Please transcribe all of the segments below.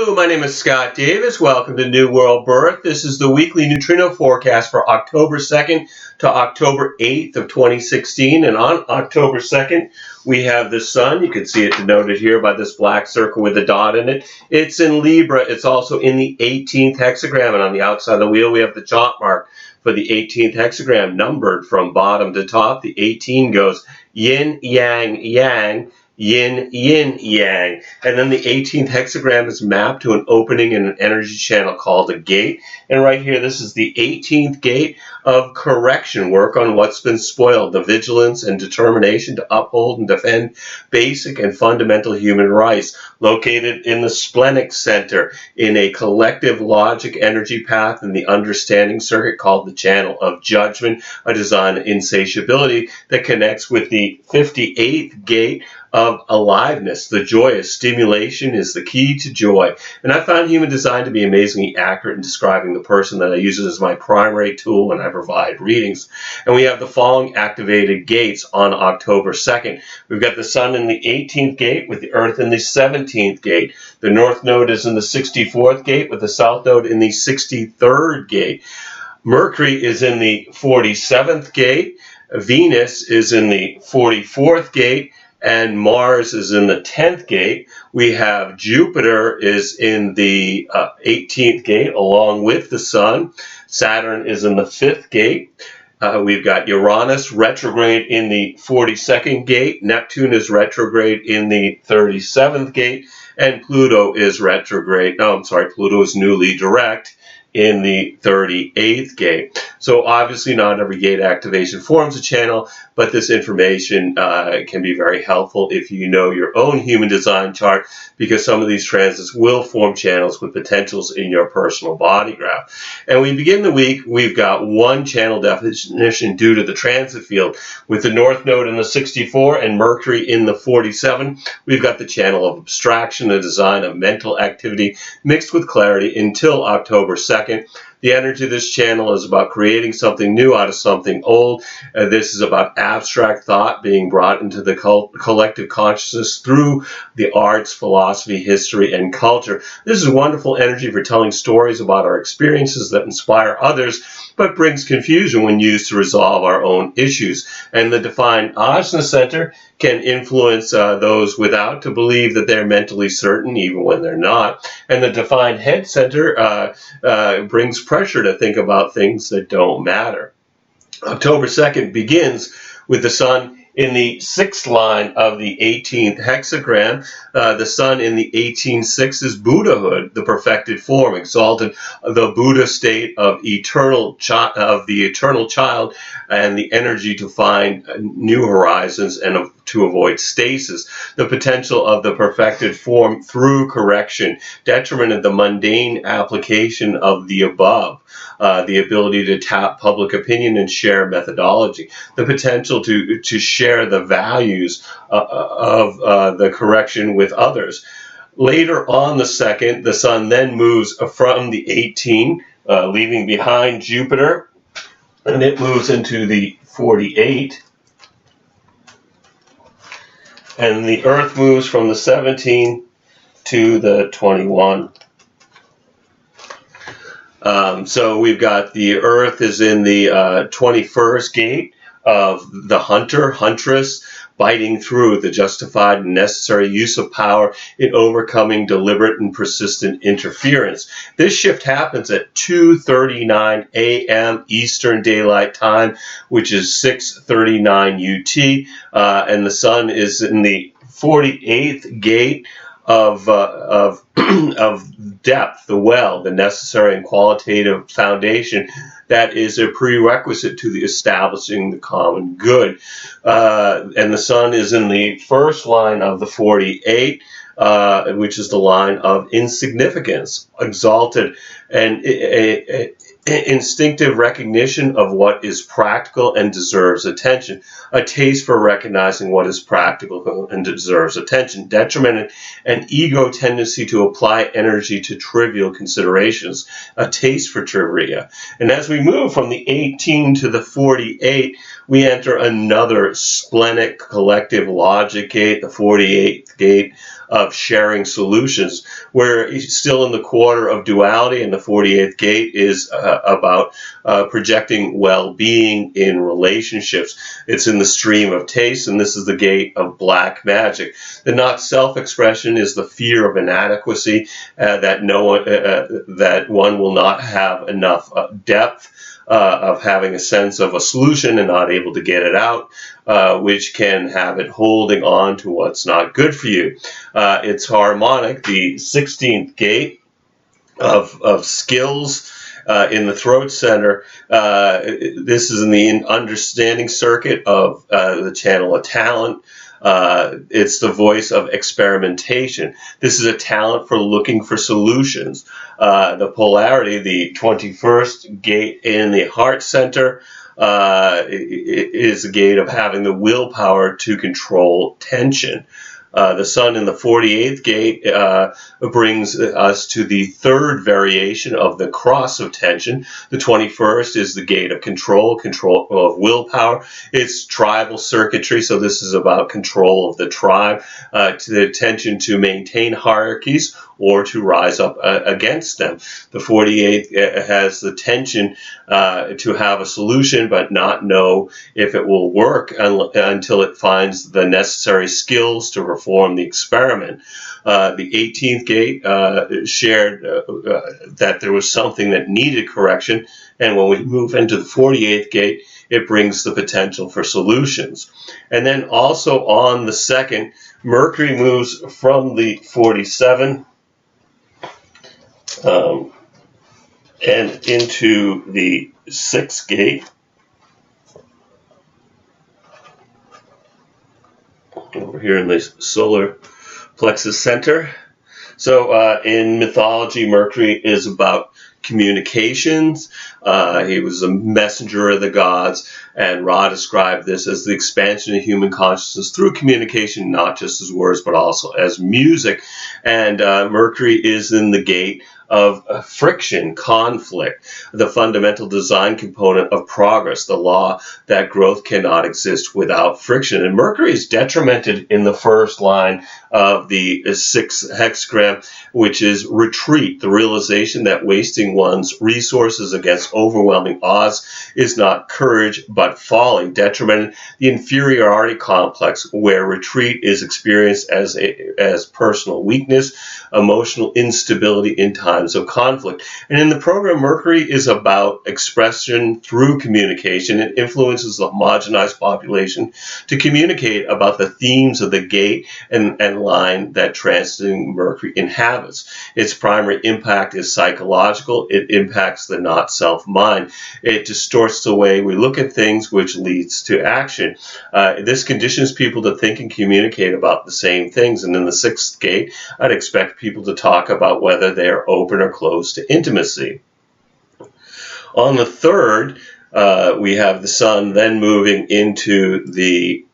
Hello, my name is Scott Davis. Welcome to New World Birth. This is the weekly neutrino forecast for October 2nd to October 8th of 2016. And on October 2nd, we have the sun. You can see it denoted here by this black circle with a dot in it. It's in Libra. It's also in the 18th hexagram. And on the outside of the wheel, we have the jot mark for the 18th hexagram, numbered from bottom to top. The 18 goes yin, yang, yang. Yin, yin, yang. And then the 18th hexagram is mapped to an opening in an energy channel called a gate. And right here, this is the 18th gate of correction, work on what's been spoiled, the vigilance and determination to uphold and defend basic and fundamental human rights, located in the splenic center in a collective logic energy path in the understanding circuit called the Channel of Judgment, a design of insatiability that connects with the 58th gate of aliveness. The joyous stimulation is the key to joy. And I found human design to be amazingly accurate in describing the person that I use as my primary tool when I provide readings. And we have the following activated gates on October 2nd. We've got the sun in the 18th gate with the earth in the 17th gate. The north node is in the 64th gate with the south node in the 63rd gate. Mercury is in the 47th gate. Venus is in the 44th gate. And Mars is in the 10th gate. We have Jupiter is in the 18th gate along with the Sun. Saturn is in the 5th gate. We've got Uranus retrograde in the 42nd gate. Neptune is retrograde in the 37th gate. And Pluto is retrograde. No, I'm sorry, Pluto is newly direct in the 38th gate. So obviously not every gate activation forms a channel, but this information can be very helpful if you know your own human design chart, because some of these transits will form channels with potentials in your personal body graph. And we begin the week, we've got one channel definition due to the transit field. With the north node in the 64 and Mercury in the 47, we've got the channel of abstraction, a design of mental activity mixed with clarity until October 2nd. The energy of this channel is about creating something new out of something old. This is about abstract thought being brought into the collective consciousness through the arts, philosophy, history, and culture. This is wonderful energy for telling stories about our experiences that inspire others, but brings confusion when used to resolve our own issues. And the defined Ajna Center can influence those without to believe that they're mentally certain, even when they're not. And the defined Head Center brings pressure to think about things that don't matter. October 2nd begins with the sun in the 6th line of the 18th hexagram. The sun in the 18th is Buddhahood, the perfected form, exalted the Buddha state of the eternal child, and the energy to find new horizons and to avoid stasis. The potential of the perfected form through correction, detriment of the mundane application of the above, the ability to tap public opinion and share methodology, the potential to share the values of the correction with others. Later on the 2nd, the sun then moves from the 18, leaving behind Jupiter, and it moves into the 48. And the Earth moves from the 17 to the 21. So we've got the Earth is in the 21st gate of the hunter, huntress, biting through the justified and necessary use of power in overcoming deliberate and persistent interference. This shift happens at 2:39 a.m. Eastern Daylight Time, which is 6:39 UT, and the sun is in the 48th gate of depth, the well, the necessary and qualitative foundation that is a prerequisite to the establishing the common good. And the sun is in the first line of the 48, which is the line of insignificance, exalted, and instinctive recognition of what is practical and deserves attention, a taste for recognizing what is practical and deserves attention, detrimented an ego tendency to apply energy to trivial considerations, a taste for trivia. And as we move from the 18 to the 48, we enter another splenic collective logic gate, the 48th gate of sharing solutions. We're still in the quarter of duality, and the 48th gate is about projecting well-being in relationships. It's in the stream of taste, and this is the gate of black magic. The not self-expression is the fear of inadequacy, that one will not have enough depth of having a sense of a solution and not able to get it out, which can have it holding on to what's not good for you. It's harmonic, the 16th gate of skills in the throat center. This is in the understanding circuit of the channel of talent. It's the voice of experimentation. This is a talent for looking for solutions. The polarity, the 21st gate in the heart center, is a gate of having the willpower to control tension. The sun in the 48th gate brings us to the third variation of the cross of tension. The 21st is the gate of control of willpower. It's tribal circuitry, so this is about control of the tribe, to the tension to maintain hierarchies or to rise up against them. The 48th has the tension to have a solution but not know if it will work until it finds the necessary skills to perform the experiment. The 18th gate shared that there was something that needed correction, and when we move into the 48th gate, it brings the potential for solutions. And then also on the 2nd, Mercury moves from the 47 and into the 6th gate, over here in the solar plexus center. So in mythology, Mercury is about communications. He was a messenger of the gods, and Ra described this as the expansion of human consciousness through communication, not just as words, but also as music. And Mercury is in the gate of friction, conflict, the fundamental design component of progress, the law that growth cannot exist without friction. And Mercury is detrimented in the first line of the 6th hexagram, which is retreat, the realization that wasting one's resources against overwhelming odds is not courage but folly. Detrimented, the inferiority complex, where retreat is experienced as personal weakness, emotional instability in times of conflict. And in the program, Mercury is about expression through communication. It influences the homogenized population to communicate about the themes of the gate and line that transiting Mercury inhabits. Its primary impact is psychological. It impacts the not-self mind. It distorts the way we look at things, which leads to action. This conditions people to think and communicate about the same things. And in the 6th gate, I'd expect people to talk about whether they are open or closed to intimacy. On the 3rd, we have the sun then moving into the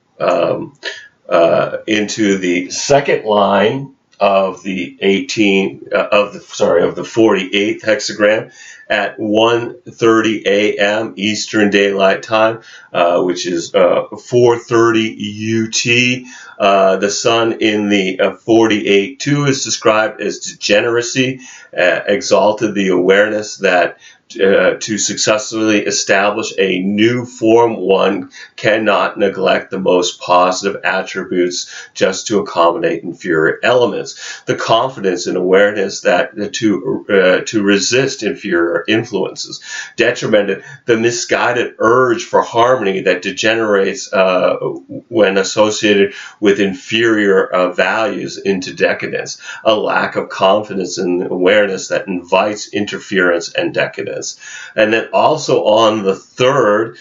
2nd line of the 48th hexagram at 1:30 a.m. Eastern Daylight Time, which is 4:30 UT. The sun in the 48-2 is described as degeneracy, exalted the awareness that to successfully establish a new form, one cannot neglect the most positive attributes just to accommodate inferior elements. The confidence and awareness that to resist inferior influences. Detrimented, the misguided urge for harmony that degenerates when associated with inferior values into decadence. A lack of confidence and awareness that invites interference and decadence. And then also on the 3rd,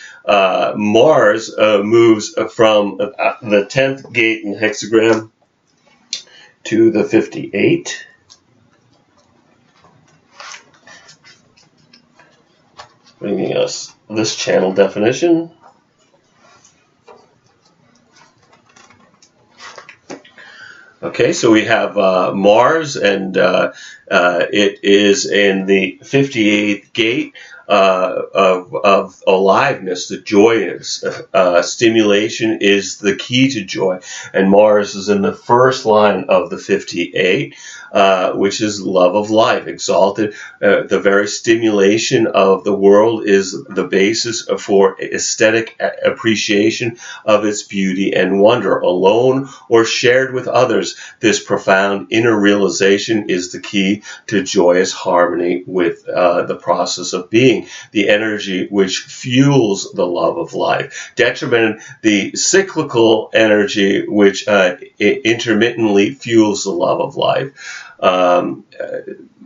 Mars moves from the 10th gate in hexagram to the 58. Bringing us this channel definition. Okay, so we have Mars, and it is in the 58th gate of aliveness, the joyous stimulation is the key to joy. And Mars is in the first line of the 58, which is love of life, exalted. The very stimulation of the world is the basis for aesthetic appreciation of its beauty and wonder. Alone or shared with others, this profound inner realization is the key to joyous harmony with the process of being, the energy which fuels the love of life. Detriment, the cyclical energy which intermittently fuels the love of life.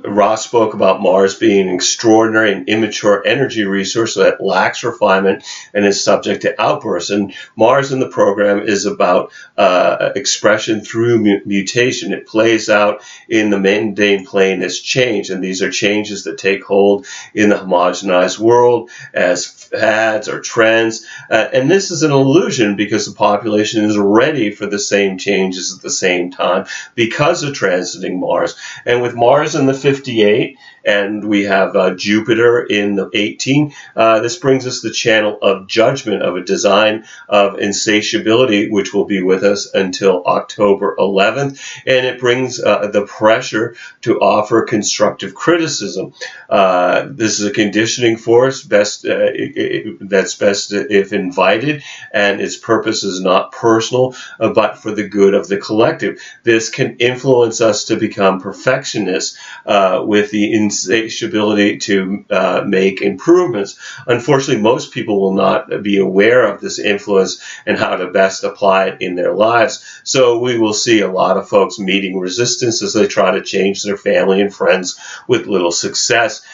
Ross spoke about Mars being an extraordinary and immature energy resource that lacks refinement and is subject to outbursts. And Mars in the program is about expression through mutation. It plays out in the mundane plane as change, and these are changes that take hold in the homogenized world as fads or trends. And this is an illusion because the population is ready for the same changes at the same time because of transiting Mars. And with Mars in the 58, and we have Jupiter in the 18. This brings us the channel of judgment, of a design of insatiability, which will be with us until October 11th. And it brings the pressure to offer constructive criticism. This is a conditioning force that's best if invited, and its purpose is not personal, but for the good of the collective. This can influence us to become perfectionists with the insatiability to make improvements. Unfortunately, most people will not be aware of this influence and how to best apply it in their lives. So we will see a lot of folks meeting resistance as they try to change their family and friends with little success,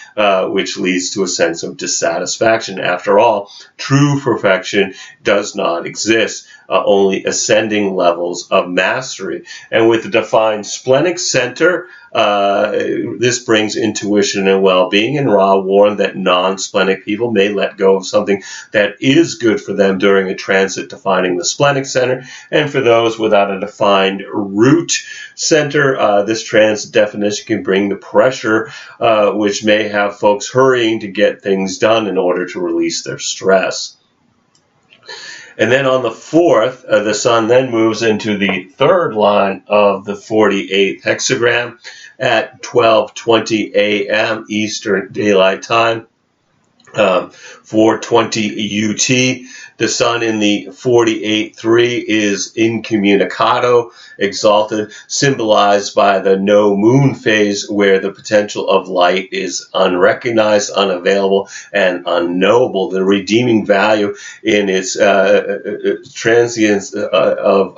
which leads to a sense of dissatisfaction. After all, true perfection does not exist. Only ascending levels of mastery. And with the defined splenic center, this brings intuition and well-being, and Ra warned that non-splenic people may let go of something that is good for them during a transit defining the splenic center. And for those without a defined root center, this transit definition can bring the pressure, which may have folks hurrying to get things done in order to release their stress. And then on the 4th, the sun then moves into the third line of the 48th hexagram at 12:20 a.m. Eastern Daylight Time, 4:20 UT. The sun in the 48.3 is incommunicado, exalted, symbolized by the no moon phase, where the potential of light is unrecognized, unavailable, and unknowable. The redeeming value in its transience of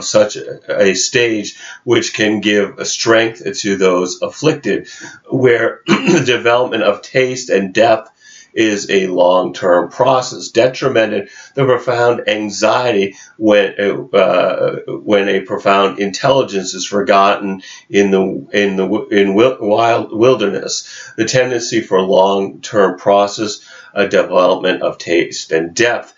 such a stage, which can give strength to those afflicted, where the development of taste and depth is a long-term process. Detrimented, the profound anxiety when a profound intelligence is forgotten in wild wilderness. The tendency for long-term process, development of taste and depth.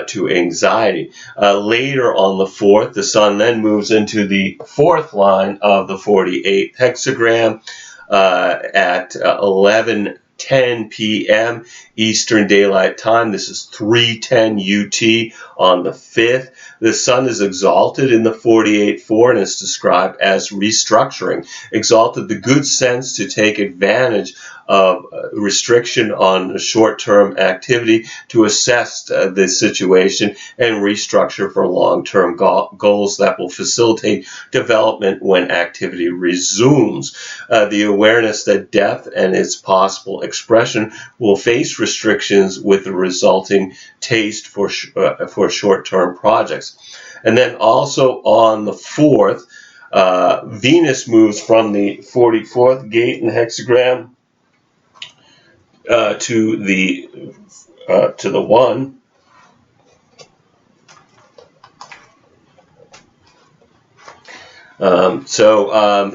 To anxiety. Later on the 4th, the sun then moves into the 4th line of the 48th hexagram at 11:10 p.m. Eastern Daylight Time. This is 3:10 UT on the 5th. The sun is exalted in the 48.4 and is described as restructuring. Exalted, the good sense to take advantage of restriction on short-term activity to assess the situation and restructure for long-term goals that will facilitate development when activity resumes. The awareness that depth and its possible expression will face restrictions with the resulting taste for short-term projects. And then also on the 4th, Venus moves from the 44th gate in the hexagram to the 1.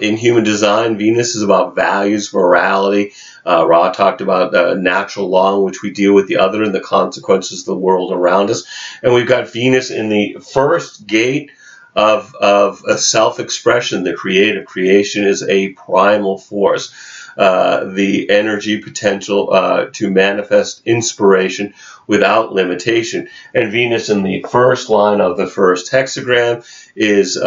In human design, Venus is about values, morality. Ra talked about natural law in which we deal with the other and the consequences of the world around us. And we've got Venus in the first gate of a self-expression, the creative. Creation is a primal force. The energy potential to manifest inspiration without limitation. And Venus in the first line of the first hexagram is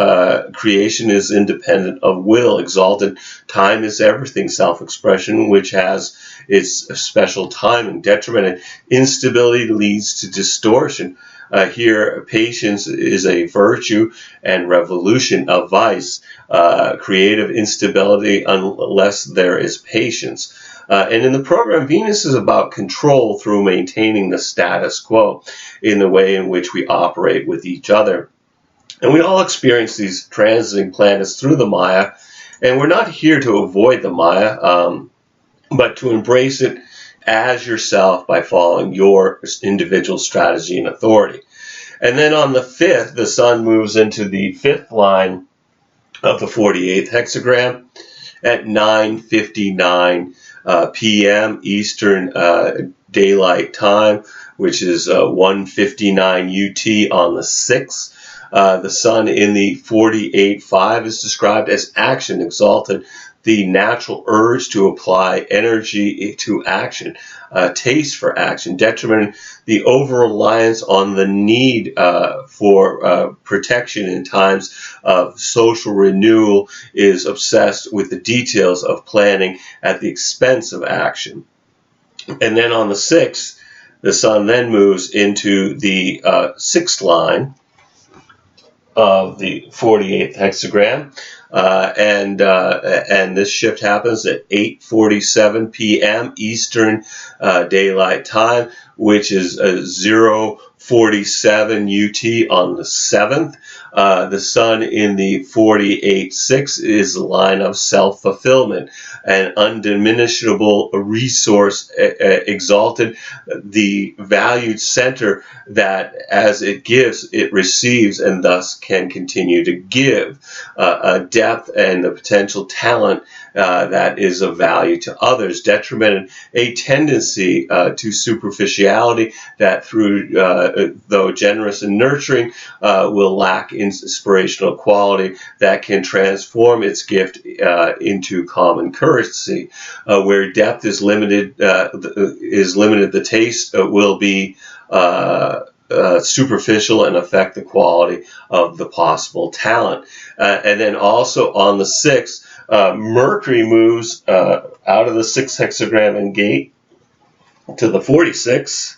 creation is independent of will, exalted. Time is everything, self-expression, which has its special timing. Detriment and instability leads to distortion. Here, patience is a virtue and revolution a vice. Creative instability unless there is patience. And in the program, Venus is about control through maintaining the status quo in the way in which we operate with each other. And we all experience these transiting planets through the Maya, and we're not here to avoid the Maya, but to embrace it as yourself by following your individual strategy and authority. And then on the 5th, the Sun moves into the 5th line of the 48th hexagram at 9:59 p.m. Eastern Daylight Time, which is 1:59 UT on the 6th. The Sun in the 48.5 is described as action, exalted, the natural urge to apply energy to action, taste for action. Detriment, the over-reliance on the need for protection in times of social renewal is obsessed with the details of planning at the expense of action. And then on the 6th, the Sun then moves into the 6th line of the 48th hexagram, and this shift happens at 8:47 p.m. Eastern Daylight Time, which is 0:47 UT on the 7th. The Sun in the 48.6 is a line of self-fulfillment, an undiminishable resource, exalted, the valued center that as it gives, it receives, and thus can continue to give. A depth and the potential talent that is of value to others. Detriment, a tendency to superficiality that through, though generous and nurturing, will lack inspirational quality that can transform its gift into common courtesy. Where depth is limited, the taste will be superficial and affect the quality of the possible talent. And then also on the 6th, Mercury moves out of the 6th hexagram and gate to the 46.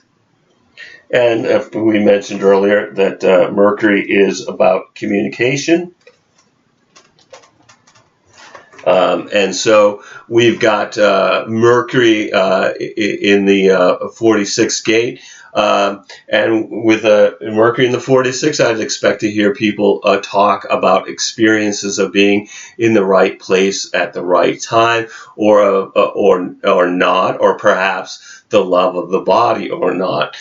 And we mentioned earlier that Mercury is about communication. And so we've got Mercury in the 46th gate. And with Mercury in the 46, I'd expect to hear people talk about experiences of being in the right place at the right time, or not, or perhaps the love of the body or not.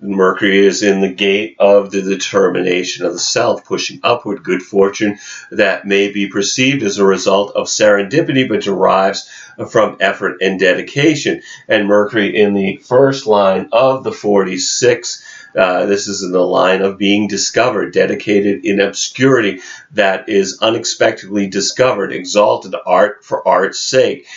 Mercury is in the gate of the determination of the self, pushing upward, good fortune that may be perceived as a result of serendipity, but derives from effort and dedication. And Mercury in the first line of the 46, this is in the line of being discovered, dedicated in obscurity that is unexpectedly discovered, exalted, art for art's sake.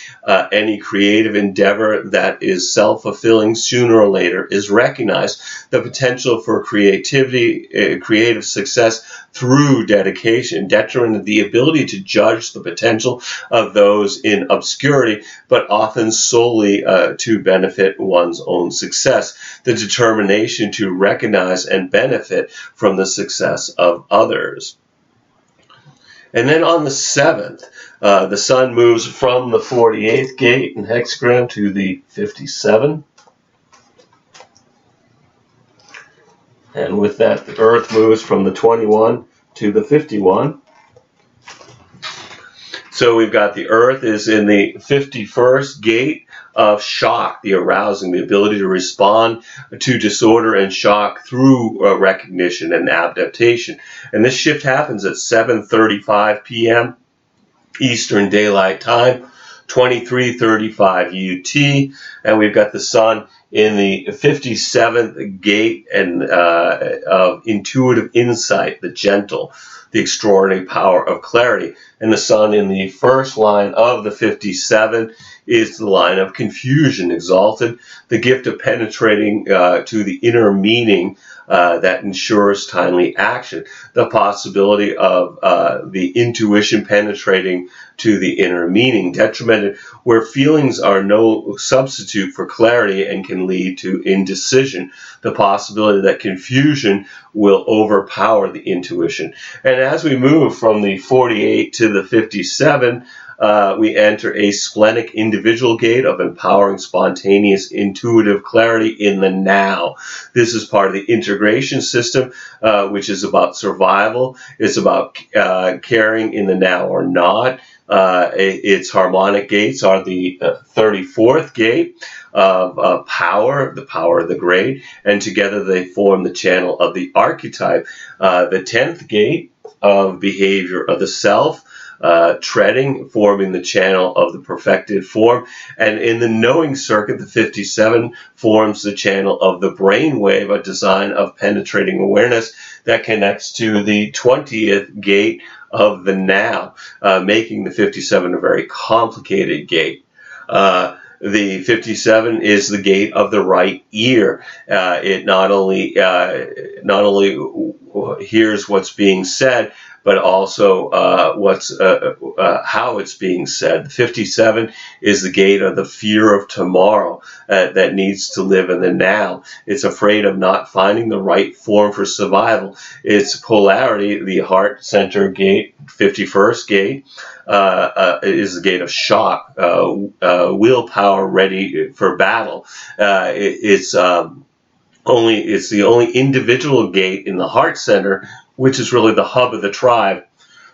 Any creative endeavor that is self-fulfilling sooner or later is recognized. The potential for creativity, creative success through dedication. Detriment of the ability to judge the potential of those in obscurity, but often solely to benefit one's own success. The determination to recognize and benefit from the success of others. And then on the 7th, the Sun moves from the 48th gate in hexagram to the 57. And with that, the Earth moves from the 21 to the 51. So we've got the Earth is in the 51st gate of shock, the arousing, the ability to respond to disorder and shock through recognition and adaptation. And this shift happens at 7:35 p.m. Eastern Daylight Time, 23:35 UT, and we've got the Sun in the 57th gate and of intuitive insight, the gentle, the extraordinary power of clarity. And the sun in the first line of the 57 is the line of confusion, exalted, the gift of penetrating to the inner meaning that ensures timely action, the possibility of the intuition penetrating to the inner meaning, detrimented where feelings are no substitute for clarity and can lead to indecision, the possibility that confusion will overpower the intuition. And as we move from the 48 to the 57, we enter a splenic individual gate of empowering spontaneous intuitive clarity in the now. This is part of the integration system, which is about survival. It's about caring in the now or not. Its harmonic gates are the 34th gate of power, the power of the great, and together they form the channel of the archetype. The 10th gate of behavior of the self, treading, forming the channel of the perfected form. And in the knowing circuit, the 57 forms the channel of the brainwave, a design of penetrating awareness that connects to the 20th gate of the now, making the 57 a very complicated gate. The 57 is the gate of the right ear. It not only hears what's being said, but also how it's being said. The 57 is the gate of the fear of tomorrow that needs to live in the now. It's afraid of not finding the right form for survival. Its polarity, the heart center gate, 51st gate, is the gate of shock, willpower ready for battle. It's the only individual gate in the heart center, which is really the hub of the tribe,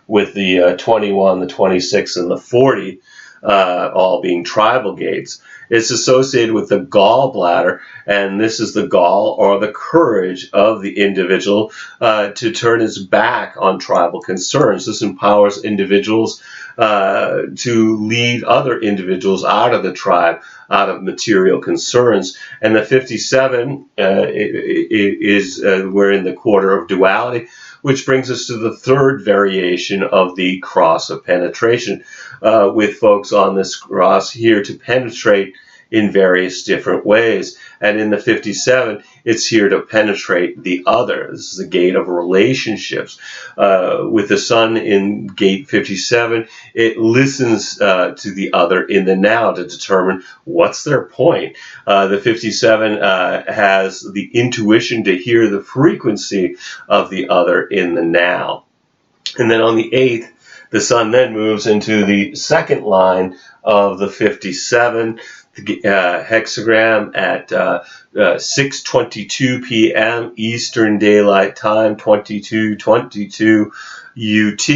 with the 21, the 26, and the 40 all being tribal gates. It's associated with the gallbladder, and this is the gall or the courage of the individual to turn his back on tribal concerns. This empowers individuals to lead other individuals out of the tribe, out of material concerns. And the 57 we're in the quarter of duality, which brings us to the third variation of the cross of penetration, with folks on this cross here to penetrate in various different ways. And in the 57, it's here to penetrate the other. This is the gate of relationships. With the sun in gate 57, it listens to the other in the now to determine what's their point. The 57 has the intuition to hear the frequency of the other in the now. And then on the 8th, the sun then moves into the second line of the 57, hexagram at 6:22 p.m. Eastern Daylight Time, 22:22 UT.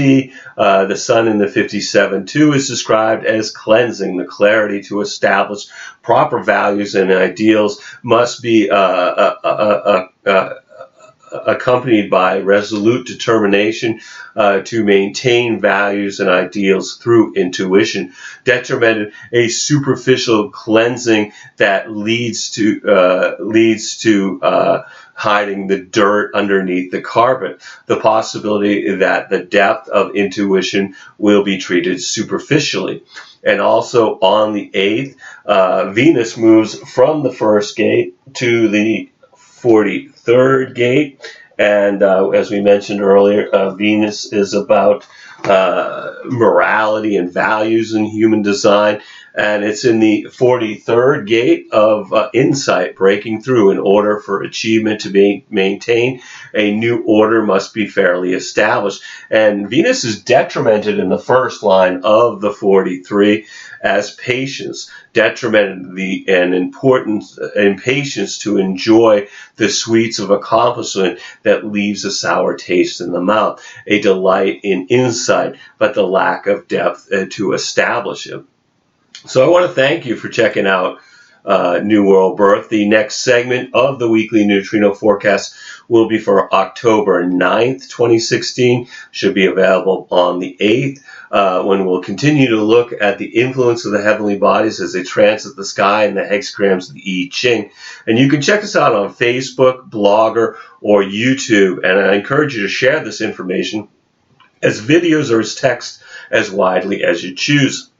The sun in the 57 too is described as cleansing. The clarity to establish proper values and ideals must be accompanied by resolute determination to maintain values and ideals through intuition, detrimented a superficial cleansing that leads to hiding the dirt underneath the carpet, the possibility that the depth of intuition will be treated superficially. And also on the 8th, Venus moves from the first gate to the 43rd gate, and as we mentioned earlier, Venus is about morality and values in human design, and it's in the 43rd gate of insight, breaking through. In order for achievement to be maintained, a new order must be fairly established. And Venus is detrimented in the first line of the 43 as patience, detrimented and impatience to enjoy the sweets of accomplishment that leaves a sour taste in the mouth, a delight in insight, but the lack of depth to establish it. So I want to thank you for checking out New World Birth. The next segment of the Weekly Neutrino Forecast will be for October 9th, 2016. Should be available on the 8th. when we'll continue to look at the influence of the heavenly bodies as they transit the sky and the hexagrams of the I Ching. And you can check us out on Facebook, Blogger, or YouTube. And I encourage you to share this information as videos or as text as widely as you choose.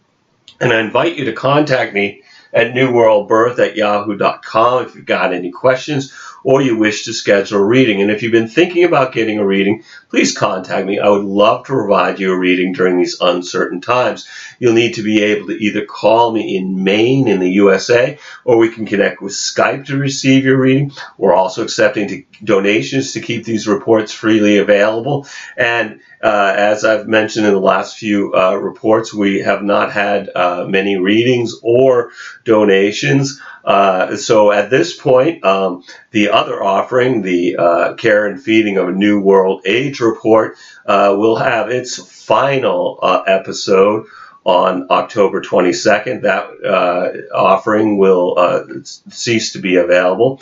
And I invite you to contact me at newworldbirth@yahoo.com if you've got any questions or you wish to schedule a reading. And if you've been thinking about getting a reading, please contact me. I would love to provide you a reading during these uncertain times. You'll need to be able to either call me in Maine in the USA, or we can connect with Skype to receive your reading. We're also accepting donations to keep these reports freely available. And as I've mentioned in the last few reports, we have not had many readings or donations. So at this point, the other offering, the Care and Feeding of a New World Age report, will have its final episode on October 22nd. That offering will cease to be available.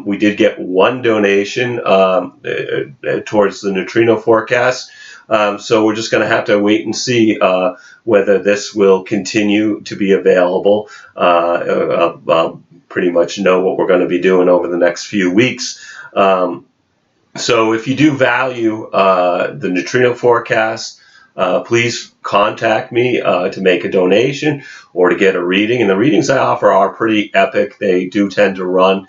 We did get one donation towards the neutrino forecast. So we're just going to have to wait and see whether this will continue to be available. I'll pretty much know what we're going to be doing over the next few weeks. So if you do value the neutrino forecast, please contact me to make a donation or to get a reading. And the readings I offer are pretty epic. They do tend to run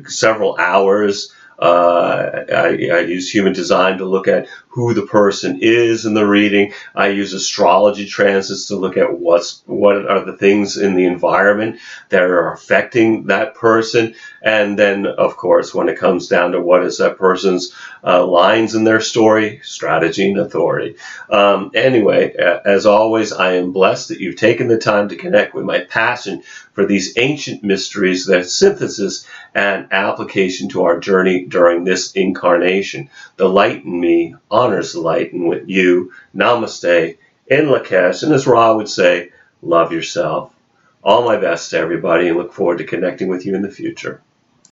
several hours. I use human design to look at who the person is in the reading. I use astrology transits to look at what are the things in the environment that are affecting that person. And then, of course, when it comes down to what is that person's lines in their story, strategy and authority. Anyway, as always, I am blessed that you've taken the time to connect with my passion for these ancient mysteries, their synthesis and application to our journey during this incarnation. The light in me honors the light in you. Namaste, in Lakesh, and as Ra would say, love yourself. All my best to everybody, and look forward to connecting with you in the future.